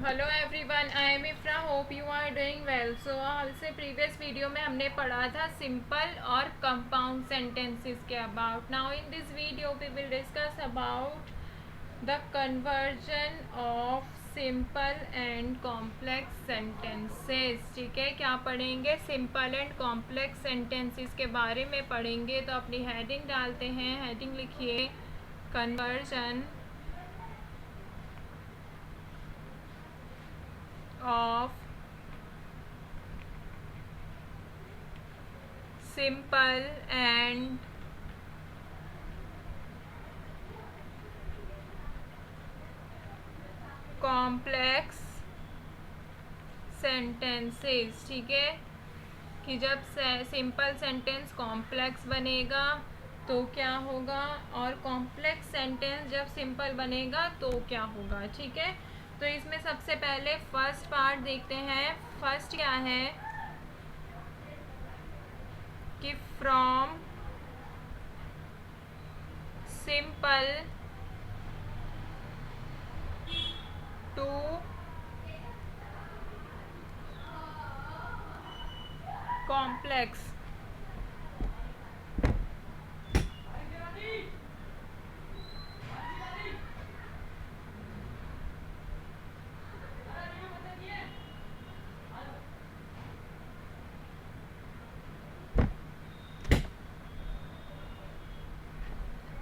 Hello everyone, I am Ifra. Hope you are doing well. So से previous video में हमने पढ़ा था सिंपल और कंपाउंड सेंटेंसेस के about. Now in this video we will discuss about the conversion of simple and complex sentences. ठीक है, क्या पढ़ेंगे? सिंपल एंड कॉम्प्लेक्स सेंटेंसेस के बारे में पढ़ेंगे। तो अपनी हेडिंग डालते हैं। हेडिंग लिखिए conversion of simple and complex sentences। ठीक है, कि जब सिंपल सेंटेंस कॉम्प्लेक्स बनेगा तो क्या होगा, और कॉम्प्लेक्स सेंटेंस जब सिंपल बनेगा तो क्या होगा। ठीक है, तो इसमें सबसे पहले फर्स्ट पार्ट देखते हैं। फर्स्ट क्या है कि फ्रॉम सिंपल टू कॉम्प्लेक्स।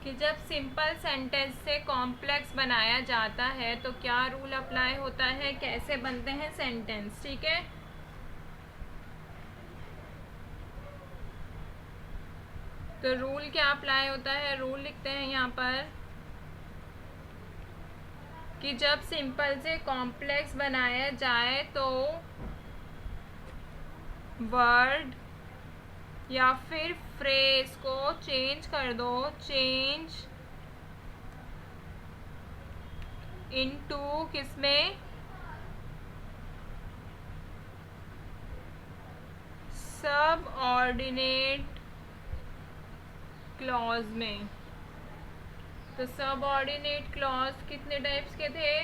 कि जब सिंपल सेंटेंस से कॉम्प्लेक्स बनाया जाता है तो क्या रूल अप्लाई होता है, कैसे बनते हैं सेंटेंस। ठीक है, तो रूल क्या अप्लाई होता है, रूल लिखते हैं यहाँ पर कि जब सिंपल से कॉम्प्लेक्स बनाया जाए तो वर्ड या फिर फ्रेज को चेंज कर दो। चेंज इनटू किसमें, सब ऑर्डिनेट क्लॉज में। तो सब ऑर्डिनेट क्लॉज कितने टाइप्स के थे,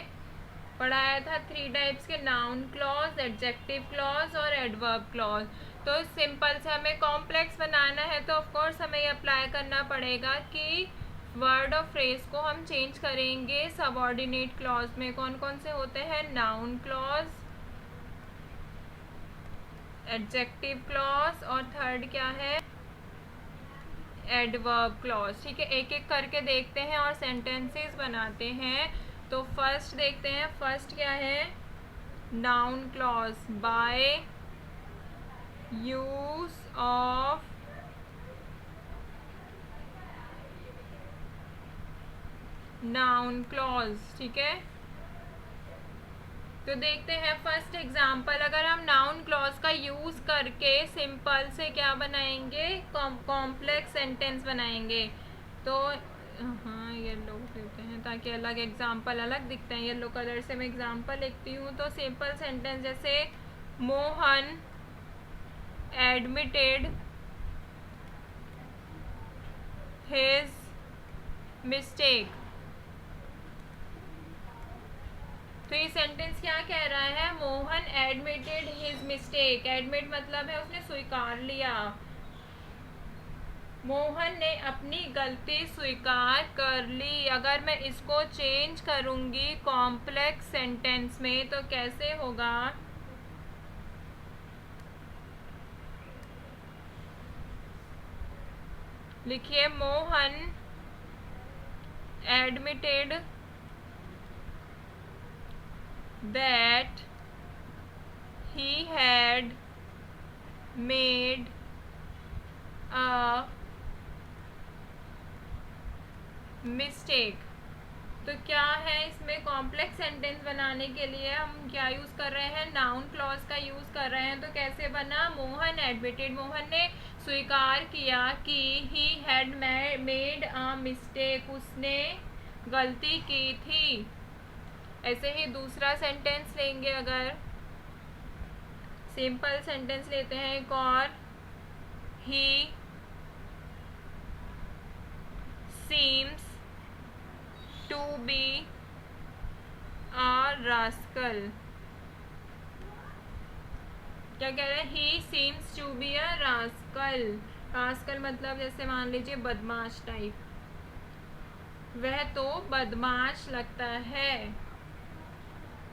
पढ़ाया था 3 टाइप्स के, नाउन क्लॉज, एडजेक्टिव क्लॉज और एडवर्ब क्लॉज। तो सिंपल से हमें कॉम्प्लेक्स बनाना है तो ऑफ कोर्स हमें ये अप्लाई करना पड़ेगा कि वर्ड और फ्रेज को हम चेंज करेंगे। सबऑर्डिनेट क्लॉज में कौन कौन से होते हैं, नाउन क्लॉज, एडजेक्टिव क्लॉज और थर्ड क्या है, एडवर्ब क्लॉज। ठीक है, एक एक करके देखते हैं और सेंटेंसेस बनाते हैं। तो फर्स्ट देखते हैं, फर्स्ट क्या है, noun clause. By use of noun clause. ठीक है, तो देखते हैं फर्स्ट एग्जांपल। अगर हम नाउन क्लॉज का यूज करके सिंपल से क्या बनाएंगे, कॉम्प्लेक्स सेंटेंस बनाएंगे। तो हाँ, येलो देते हैं ताकि अलग एग्जांपल अलग दिखते हैं। येलो कलर से मैं एग्जांपल लिखती हूँ। तो सिंपल सेंटेंस जैसे मोहन एडमिटेड हिज मिस्टेक। तो ये सेंटेंस क्या कह रहा है, Mohan admitted his mistake. Admit मतलब है उसने स्वीकार लिया। मोहन ने अपनी गलती स्वीकार कर ली। अगर मैं इसको चेंज करूंगी कॉम्प्लेक्स सेंटेंस में तो कैसे होगा, लिखिए Mohan admitted that he had made a mistake। तो क्या है इसमें, कॉम्प्लेक्स सेंटेंस बनाने के लिए हम क्या यूज कर रहे हैं, नाउन क्लॉज का यूज कर रहे हैं। तो कैसे बना, मोहन एडमिटेड, मोहन ने स्वीकार किया कि he had made a mistake, उसने गलती की थी। ऐसे ही दूसरा सेंटेंस लेंगे, अगर सिंपल सेंटेंस लेते हैं एक और, he seems to be a rascal। क्या कह रहे हैं, he seems to be a rascal. Rascal मतलब जैसे मान लीजिए बदमाश टाइप, वह तो बदमाश लगता है।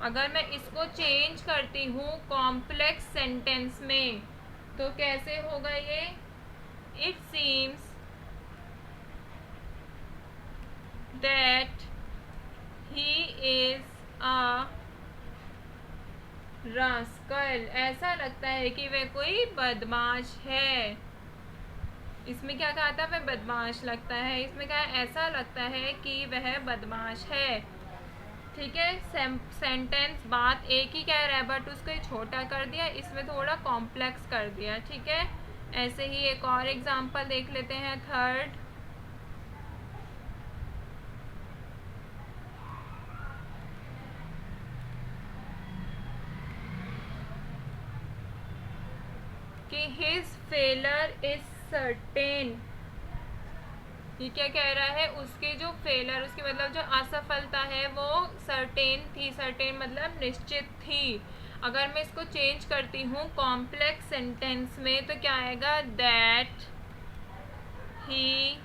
अगर मैं इसको चेंज करती हूँ कॉम्प्लेक्स सेंटेंस में तो कैसे होगा ये, it seems that he is a rascal. ऐसा लगता है कि वह कोई बदमाश है। इसमें क्या कहा था, वह बदमाश लगता है, इसमें क्या ऐसा लगता है कि वह बदमाश है। ठीक है, सेंटेंस बात एक ही कह रहा है बट उसको छोटा कर दिया, इसमें थोड़ा कॉम्प्लेक्स कर दिया। ठीक है, ऐसे ही एक और एग्जांपल देख लेते हैं, थर्ड। कि हिज फेलर इज सर्टेन। ये क्या कह रहा है, उसकी जो फेलर, उसकी मतलब जो असफलता है वो सर्टेन थी। सर्टेन मतलब निश्चित थी। अगर मैं इसको चेंज करती हूँ कॉम्प्लेक्स सेंटेंस में तो क्या आएगा, that he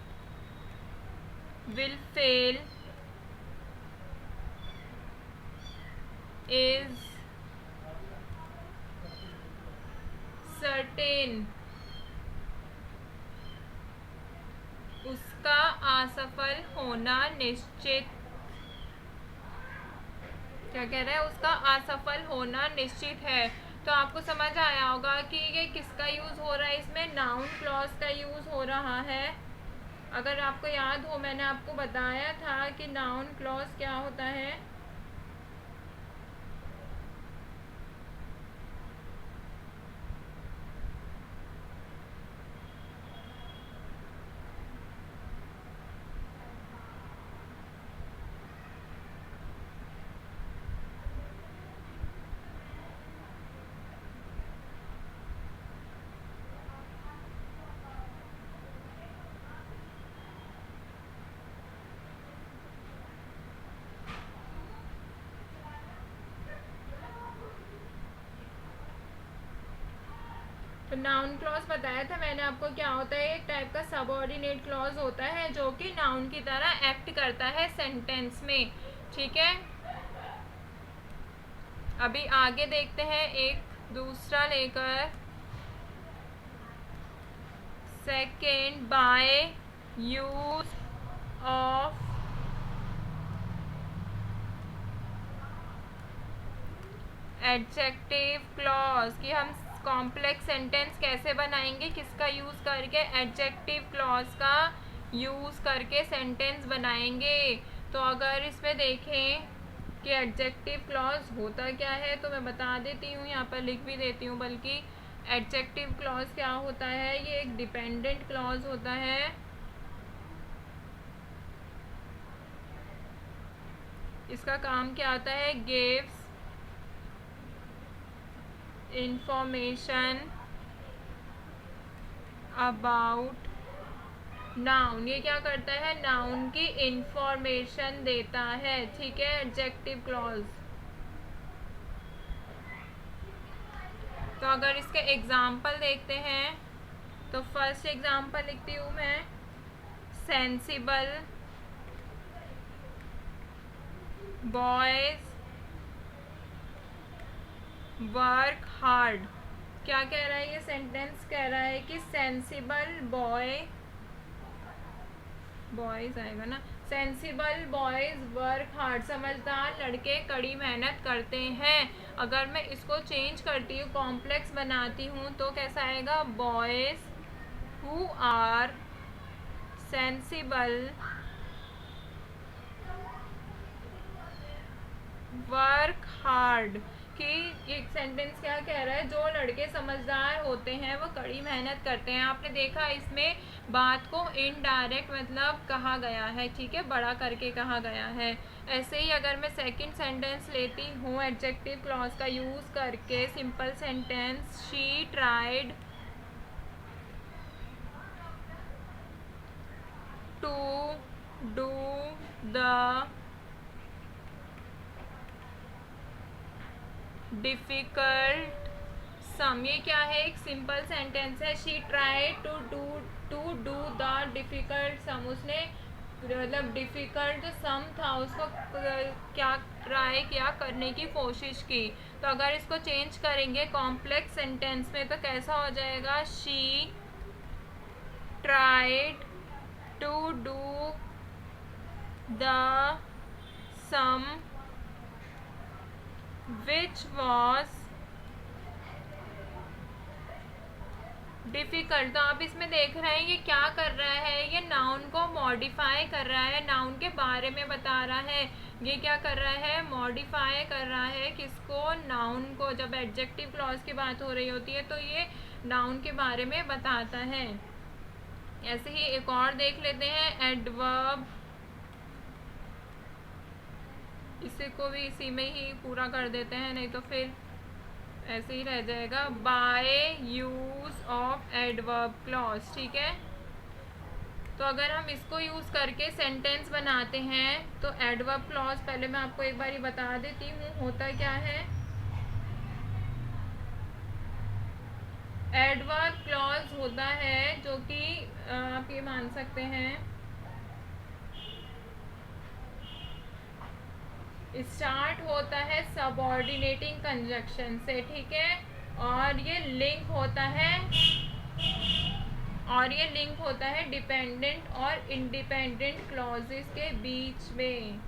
will fail is certain. उसका असफल होना निश्चित। क्या कह रहा है, उसका असफल होना निश्चित है। तो आपको समझ आया होगा कि ये किसका यूज हो रहा है, इसमें नाउन क्लॉज का यूज हो रहा है। अगर आपको याद हो मैंने आपको बताया था कि नाउन क्लॉज क्या होता है। तो नाउन क्लॉज बताया था मैंने आपको क्या होता है, एक टाइप का सबऑर्डिनेट क्लॉज होता है जो कि नाउन की तरह एक्ट करता है सेंटेंस में। ठीक है, अभी आगे देखते हैं एक दूसरा लेकर, second, by use of adjective clause, कि हम कॉम्प्लेक्स सेंटेंस कैसे बनाएंगे, किसका यूज करके, एडजेक्टिव क्लॉज का यूज करके सेंटेंस बनाएंगे। तो अगर इसमें देखें कि एडजेक्टिव क्लॉज होता क्या है तो मैं बता देती हूँ, यहाँ पर लिख भी देती हूँ बल्कि। एडजेक्टिव क्लॉज क्या होता है, ये एक डिपेंडेंट क्लॉज होता है। इसका काम क्या होता है, गिव्स इंफॉर्मेशन अबाउट नाउन। ये क्या करता है, नाउन की इंफॉर्मेशन देता है। ठीक है, एडजेक्टिव क्लॉज। तो अगर इसके एग्जाम्पल देखते हैं तो फर्स्ट एग्जाम्पल लिखती हूँ मैं, सेंसिबल बॉयज वर्क हार्ड। क्या कह रहा है ये सेंटेंस, कह रहा है कि सेंसिबल बॉयज आएगा ना, सेंसिबल बॉयज वर्क हार्ड, समझदार लड़के कड़ी मेहनत करते हैं। अगर मैं इसको चेंज करती हूँ कॉम्प्लेक्स बनाती हूँ तो कैसा आएगा, boys who are sensible work hard. कि एक सेंटेंस क्या कह रहा है, जो लड़के समझदार होते हैं वो कड़ी मेहनत करते हैं। आपने देखा इसमें बात को इनडायरेक्ट मतलब कहा गया है, ठीक है, बड़ा करके कहा गया है। ऐसे ही अगर मैं सेकंड सेंटेंस लेती हूँ एडजेक्टिव क्लॉज का यूज करके, simple sentence, she tried to do the difficult sum, ये क्या है, एक सिंपल सेंटेंस है। She try to do the difficult sum, उसने मतलब डिफ़िकल्ट सम था उसको क्या ट्राई किया, करने की कोशिश की। तो अगर इसको चेंज करेंगे कॉम्प्लेक्स सेंटेंस में तो कैसा हो जाएगा, she tried to do the sum which was difficult. तो आप इसमें देख रहे हैं ये क्या कर रहा है, ये नाउन को मॉडिफाई कर रहा है, नाउन के बारे में बता रहा है। ये क्या कर रहा है, मॉडिफाई कर रहा है किसको, नाउन को। जब एडजेक्टिव क्लॉज की बात हो रही होती है तो ये नाउन के बारे में बताता है। ऐसे ही एक और देख लेते हैं, एडवर्ब, इसी को भी इसी में ही पूरा कर देते हैं, नहीं तो फिर ऐसे ही रह जाएगा। By use of adverb clause, ठीक है। तो अगर हम इसको यूज़ करके सेंटेंस बनाते हैं तो एडवर्ब क्लॉज, पहले मैं आपको एक बार बता देती हूँ होता क्या है। एडवर्ब क्लॉज होता है जो कि आप ये मान सकते हैं स्टार्ट होता है सबऑर्डिनेटिंग कंजक्शन से, ठीक है, और ये लिंक होता है डिपेंडेंट और इंडिपेंडेंट क्लॉजेस के बीच में।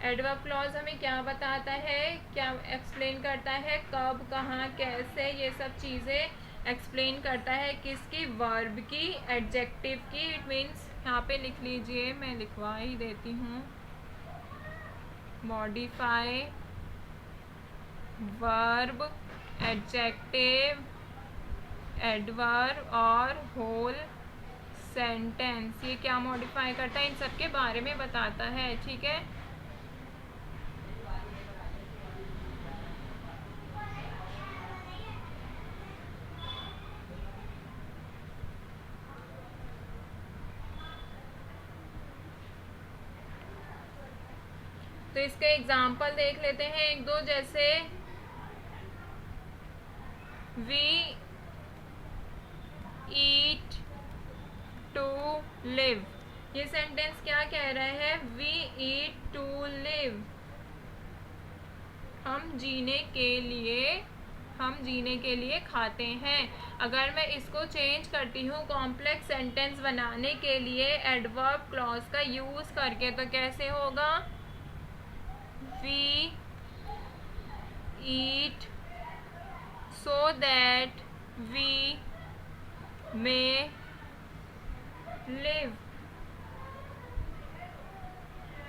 एडवर्ब क्लॉज हमें क्या बताता है, क्या एक्सप्लेन करता है, कब, कहाँ, कैसे, ये सब चीज़ें एक्सप्लेन करता है किसकी, वर्ब की, एडजेक्टिव की। इट मीन्स यहाँ पे लिख लीजिए, मैं लिखवा ही देती हूँ, मॉडिफाई वर्ब, एडजेक्टिव, एडवर्ब और होल सेंटेंस। ये क्या मॉडिफाई करता है, इन सब के बारे में बताता है, ठीक है। तो इसके एग्जाम्पल देख लेते हैं एक दो, जैसे वी ईट टू लिव। ये सेंटेंस क्या कह रहे हैं, वी ईट टू लिव, हम जीने के लिए खाते हैं। अगर मैं इसको चेंज करती हूँ कॉम्प्लेक्स सेंटेंस बनाने के लिए एडवर्ब क्लॉज का यूज़ करके, तो कैसे होगा, we eat so that we may live,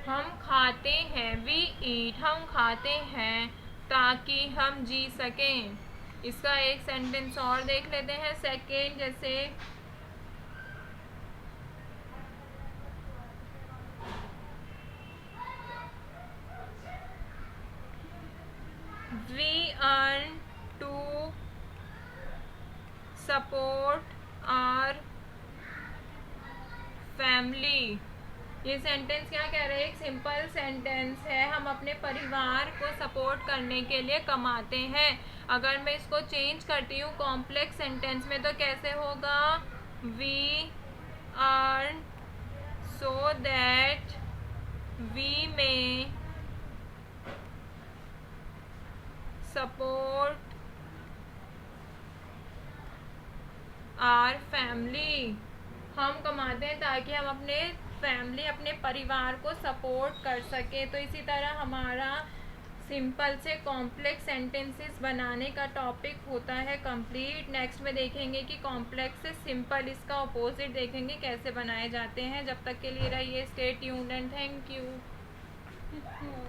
हम खाते हैं, we eat, हम खाते हैं ताकि हम जी सकें। इसका एक सेंटेंस और देख लेते हैं सेकेंड, जैसे we earn to support our family। ये सेंटेंस क्या कह रहे हैं, एक सिंपल सेंटेंस है, हम अपने परिवार को सपोर्ट करने के लिए कमाते हैं। अगर मैं इसको चेंज करती हूँ कॉम्प्लेक्स सेंटेंस में तो कैसे होगा, we earn so that we may support our family, हम कमाते हैं ताकि हम अपने फैमिली, अपने परिवार को सपोर्ट कर सके। तो इसी तरह हमारा सिंपल से कॉम्प्लेक्स सेंटेंसेस बनाने का टॉपिक होता है कंप्लीट। नेक्स्ट में देखेंगे कि कॉम्प्लेक्स से सिंपल, इसका अपोजिट देखेंगे कैसे बनाए जाते हैं। जब तक के लिए रहिए stay tuned and thank you.